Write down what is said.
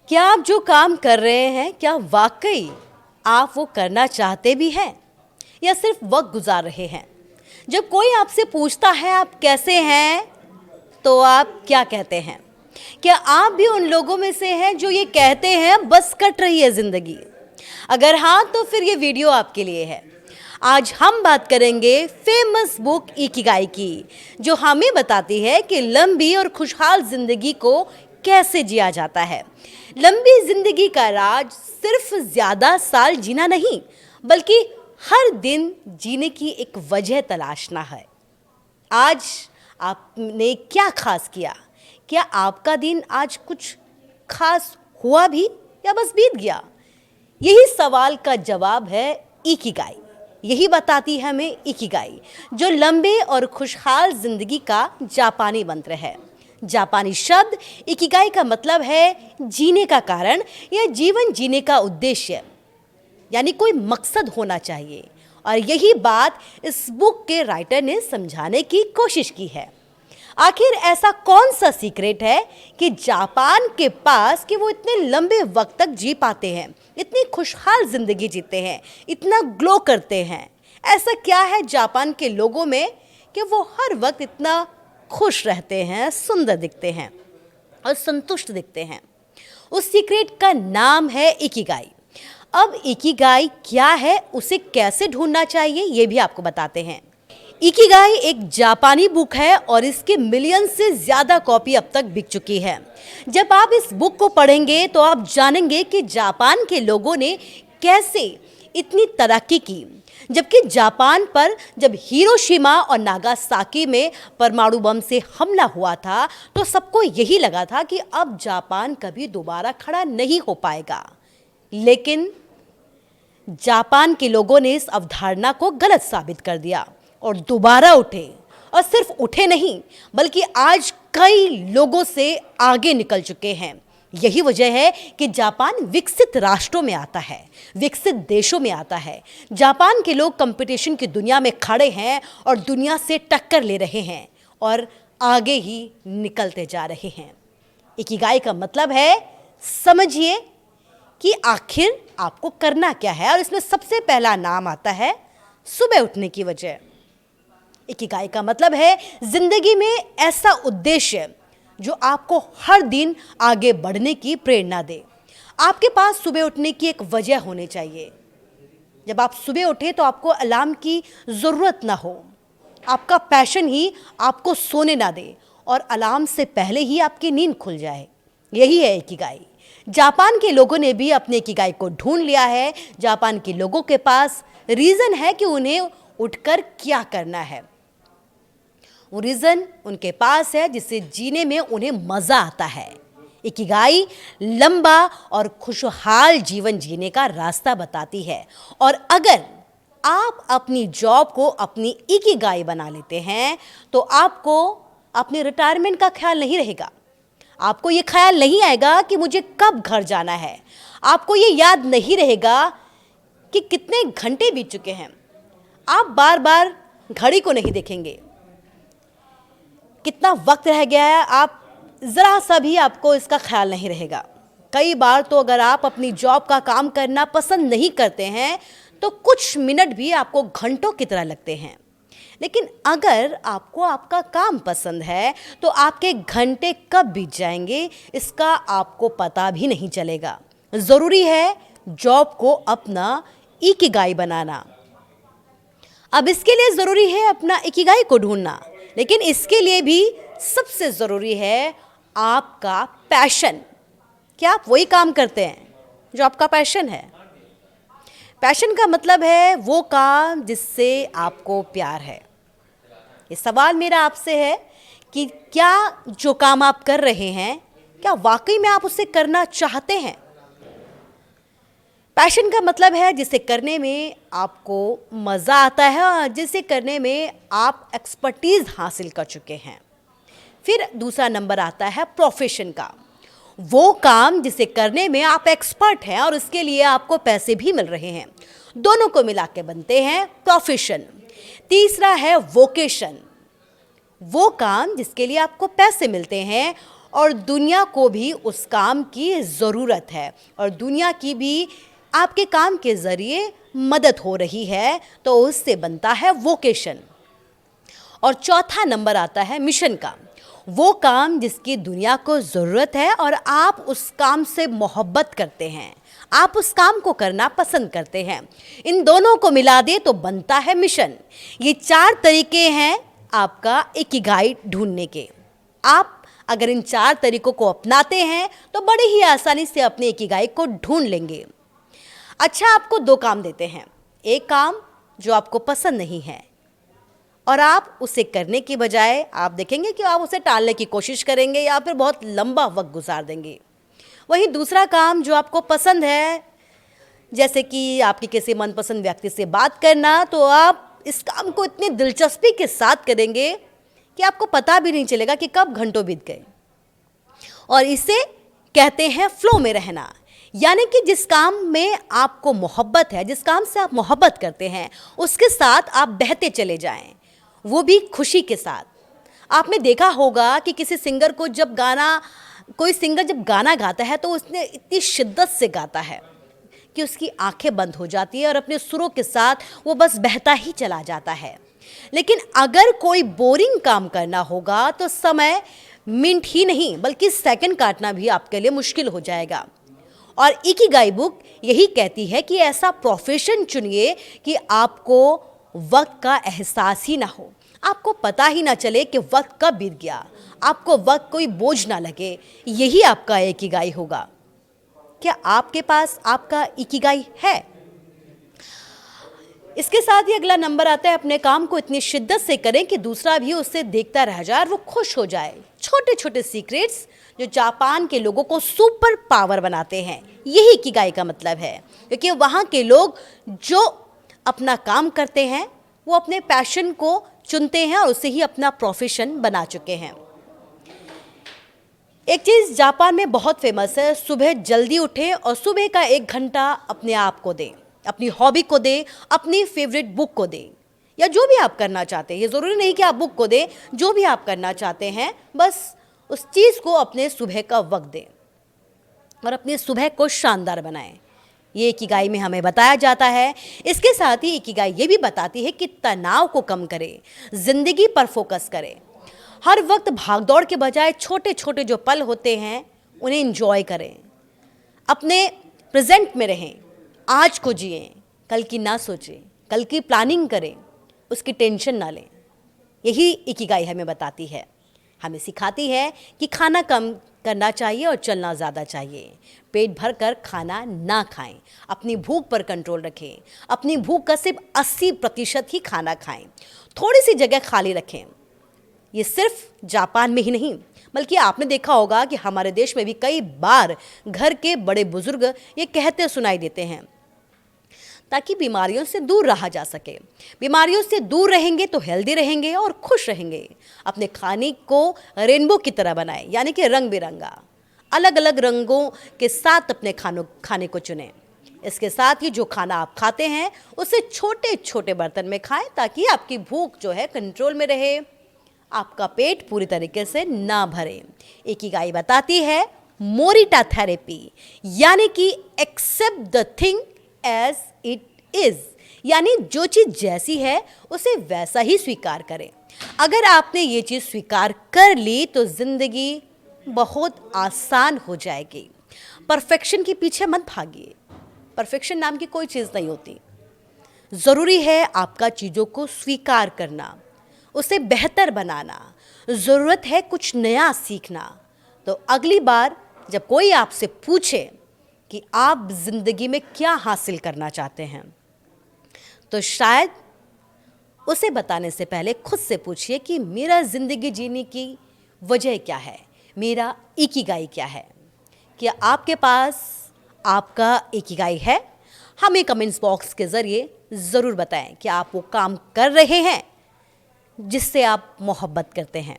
क्या आप जो काम कर रहे हैं क्या वाकई आप वो करना चाहते भी हैं या सिर्फ वक्त गुजार रहे हैं? जब कोई आपसे पूछता है आप कैसे हैं तो आप क्या कहते हैं? क्या आप भी उन लोगों में से हैं जो ये कहते हैं बस कट रही है ज़िंदगी? अगर हाँ तो फिर ये वीडियो आपके लिए है। आज हम बात करेंगे फेमस बुक इकिगाई की, जो हमें बताती है कि लंबी और खुशहाल ज़िंदगी को कैसे जिया जाता है। लंबी ज़िंदगी का राज सिर्फ ज़्यादा साल जीना नहीं, बल्कि हर दिन जीने की एक वजह तलाशना है। आज आपने क्या खास किया? क्या आपका दिन आज कुछ खास हुआ भी या बस बीत गया? यही सवाल का जवाब है इकिगाई। यही बताती है हमें इकिगाई, जो लंबे और खुशहाल जिंदगी का जापानी मंत्र है। जापानी शब्द इकिगाई का मतलब है जीने का कारण या जीवन जीने का उद्देश्य, यानी कोई मकसद होना चाहिए। और यही बात इस बुक के राइटर ने समझाने की कोशिश की है। आखिर ऐसा कौन सा सीक्रेट है कि जापान के पास कि वो इतने लंबे वक्त तक जी पाते हैं, इतनी खुशहाल ज़िंदगी जीते हैं, इतना ग्लो करते हैं? ऐसा क्या है जापान के लोगों में कि वो हर वक्त इतना खुश रहते हैं, सुंदर दिखते हैं और संतुष्ट दिखते हैं? उस सीक्रेट का नाम है इकिगाई। अब इकिगाई क्या है, उसे कैसे ढूंढना चाहिए, ये भी आपको बताते हैं। इकिगाई एक जापानी बुक है और इसके मिलियन से ज़्यादा कॉपी अब तक बिक चुकी है। जब आप इस बुक को पढ़ेंगे तो आप जानेंगे कि जापान के लोगों ने कैसे इतनी तरक्की की। जबकि जापान पर जब हिरोशिमा और नागासाकी में परमाणु बम से हमला हुआ था तो सबको यही लगा था कि अब जापान कभी दोबारा खड़ा नहीं हो पाएगा। लेकिन जापान के लोगों ने इस अवधारणा को गलत साबित कर दिया और दोबारा उठे। और सिर्फ उठे नहीं, बल्कि आज कई लोगों से आगे निकल चुके हैं। यही वजह है कि जापान विकसित राष्ट्रों में आता है, विकसित देशों में आता है। जापान के लोग कंपटीशन की दुनिया में खड़े हैं और दुनिया से टक्कर ले रहे हैं और आगे ही निकलते जा रहे हैं। इकिगाई का मतलब है, समझिए कि आखिर आपको करना क्या है, और इसमें सबसे पहला नाम आता है सुबह उठने की वजह। इकिगाई का मतलब है जिंदगी में ऐसा उद्देश्य जो आपको हर दिन आगे बढ़ने की प्रेरणा दे। आपके पास सुबह उठने की एक वजह होनी चाहिए। जब आप सुबह उठे तो आपको अलार्म की ज़रूरत ना हो, आपका पैशन ही आपको सोने ना दे और अलार्म से पहले ही आपकी नींद खुल जाए। यही है इकिगाई। जापान के लोगों ने भी अपने इकिगाई को ढूंढ लिया है। जापान के लोगों के पास रीज़न है कि उन्हें उठकर क्या करना है। वो रीज़न उनके पास है जिससे जीने में उन्हें मज़ा आता है। इकिगाई लंबा और खुशहाल जीवन जीने का रास्ता बताती है। और अगर आप अपनी जॉब को अपनी इकिगाई बना लेते हैं तो आपको अपने रिटायरमेंट का ख्याल नहीं रहेगा। आपको ये ख्याल नहीं आएगा कि मुझे कब घर जाना है। आपको ये याद नहीं रहेगा कि कितने घंटे बीत चुके हैं। आप बार बार घड़ी को नहीं देखेंगे, कितना वक्त रह गया है, आप ज़रा सा भी आपको इसका ख्याल नहीं रहेगा। कई बार तो अगर आप अपनी जॉब का काम करना पसंद नहीं करते हैं तो कुछ मिनट भी आपको घंटों की तरह लगते हैं। लेकिन अगर आपको आपका काम पसंद है तो आपके घंटे कब बीत जाएंगे इसका आपको पता भी नहीं चलेगा। ज़रूरी है जॉब को अपना इकिगाई बनाना। अब इसके लिए ज़रूरी है अपना इकिगाई को ढूंढना, लेकिन इसके लिए भी सबसे ज़रूरी है आपका पैशन। क्या आप वही काम करते हैं जो आपका पैशन है? पैशन का मतलब है वो काम जिससे आपको प्यार है। ये सवाल मेरा आपसे है कि क्या जो काम आप कर रहे हैं क्या वाकई में आप उसे करना चाहते हैं? पैशन का मतलब है जिसे करने में आपको मज़ा आता है और जिसे करने में आप एक्सपर्टीज़ हासिल कर चुके हैं। फिर दूसरा नंबर आता है प्रोफेशन का, वो काम जिसे करने में आप एक्सपर्ट हैं और इसके लिए आपको पैसे भी मिल रहे हैं। दोनों को मिला के बनते हैं प्रोफेशन। तीसरा है वोकेशन, वो काम जिसके लिए आपको पैसे मिलते हैं और दुनिया को भी उस काम की ज़रूरत है और दुनिया की भी आपके काम के ज़रिए मदद हो रही है, तो उससे बनता है वोकेशन। और चौथा नंबर आता है मिशन का, वो काम जिसकी दुनिया को ज़रूरत है और आप उस काम से मोहब्बत करते हैं, आप उस काम को करना पसंद करते हैं। इन दोनों को मिला दे तो बनता है मिशन। ये 4 तरीके हैं आपका इकिगाई ढूंढने के। आप अगर इन 4 तरीकों को अपनाते हैं तो बड़े ही आसानी से अपने इकिगाई को ढूंढ लेंगे। अच्छा, आपको 2 काम देते हैं। एक काम जो आपको पसंद नहीं है और आप उसे करने की बजाय आप देखेंगे कि आप उसे टालने की कोशिश करेंगे या फिर बहुत लंबा वक्त गुजार देंगे। वहीं दूसरा काम जो आपको पसंद है, जैसे कि आपकी किसी मनपसंद व्यक्ति से बात करना, तो आप इस काम को इतनी दिलचस्पी के साथ करेंगे कि आपको पता भी नहीं चलेगा कि कब घंटों बीत गए। और इसे कहते हैं फ्लो में रहना, यानी कि जिस काम में आपको मोहब्बत है, जिस काम से आप मोहब्बत करते हैं, उसके साथ आप बहते चले जाएं, वो भी खुशी के साथ। आपने देखा होगा कि किसी सिंगर को कोई सिंगर जब गाना गाता है तो उसने इतनी शिद्दत से गाता है कि उसकी आंखें बंद हो जाती है और अपने सुरों के साथ वो बस बहता ही चला जाता है। लेकिन अगर कोई बोरिंग काम करना होगा तो समय मिनट ही नहीं बल्कि सेकंड काटना भी आपके लिए मुश्किल हो जाएगा। और इकिगाई बुक यही कहती है कि ऐसा प्रोफेशन चुनिए कि आपको वक्त का एहसास ही ना हो, आपको पता ही ना चले कि वक्त कब बीत गया, आपको वक्त कोई बोझ ना लगे। यही आपका इकिगाई होगा। क्या आपके पास आपका इकिगाई है? इसके साथ ही अगला नंबर आता है, अपने काम को इतनी शिद्दत से करें कि दूसरा भी उससे देखता रह जाए और वो खुश हो जाए। छोटे छोटे सीक्रेट्स जो जापान के लोगों को सुपर पावर बनाते हैं, यही इकिगाई का मतलब है। क्योंकि वहाँ के लोग जो अपना काम करते हैं वो अपने पैशन को चुनते हैं और उसे ही अपना प्रोफेशन बना चुके हैं। एक चीज़ जापान में बहुत फेमस है, सुबह जल्दी उठें और सुबह का 1 घंटा अपने आप को दें, अपनी हॉबी को दें, अपनी फेवरेट बुक को दें, या जो भी आप करना चाहते हैं। ये ज़रूरी नहीं कि आप बुक को दें, जो भी आप करना चाहते हैं बस उस चीज़ को अपने सुबह का वक्त दें और अपनी सुबह को शानदार बनाएं। ये इकिगाई में हमें बताया जाता है। इसके साथ ही इकिगाई ये भी बताती है कि तनाव को कम करें, ज़िंदगी पर फोकस करें। हर वक्त भागदौड़ के बजाय छोटे छोटे जो पल होते हैं उन्हें एंजॉय करें, अपने प्रेजेंट में रहें, आज को जिएं, कल की ना सोचें, कल की प्लानिंग करें, उसकी टेंशन ना लें। यही इकिगाई हमें बताती है, हमें सिखाती है कि खाना कम करना चाहिए और चलना ज़्यादा चाहिए। पेट भर कर खाना ना खाएं, अपनी भूख पर कंट्रोल रखें, अपनी भूख का सिर्फ 80% ही खाना खाएं, थोड़ी सी जगह खाली रखें। ये सिर्फ जापान में ही नहीं बल्कि आपने देखा होगा कि हमारे देश में भी कई बार घर के बड़े बुजुर्ग ये कहते सुनाई देते हैं, ताकि बीमारियों से दूर रहा जा सके। बीमारियों से दूर रहेंगे तो हेल्दी रहेंगे और खुश रहेंगे। अपने खाने को रेनबो की तरह बनाएं, यानी कि रंग बिरंगा, अलग अलग रंगों के साथ अपने खाने को चुनें। इसके साथ ही जो खाना आप खाते हैं उसे छोटे छोटे बर्तन में खाएं, ताकि आपकी भूख जो है कंट्रोल में रहे, आपका पेट पूरी तरीके से ना भरे। इकिगाई बताती है मोरिटा थेरेपी, यानी कि accept the thing as it is, यानी जो चीज़ जैसी है उसे वैसा ही स्वीकार करें। अगर आपने ये चीज़ स्वीकार कर ली तो ज़िंदगी बहुत आसान हो जाएगी। परफेक्शन के पीछे मत भागिए, परफेक्शन नाम की कोई चीज़ नहीं होती। ज़रूरी है आपका चीज़ों को स्वीकार करना, उसे बेहतर बनाना। ज़रूरत है कुछ नया सीखना। तो अगली बार जब कोई आपसे पूछे कि आप ज़िंदगी में क्या हासिल करना चाहते हैं, तो शायद उसे बताने से पहले खुद से पूछिए कि मेरा ज़िंदगी जीने की वजह क्या है, मेरा इकिगाई क्या है। क्या आपके पास आपका इकिगाई है? हमें कमेंट्स बॉक्स के ज़रिए ज़रूर बताएं कि आप वो काम कर रहे हैं जिससे आप मोहब्बत करते हैं।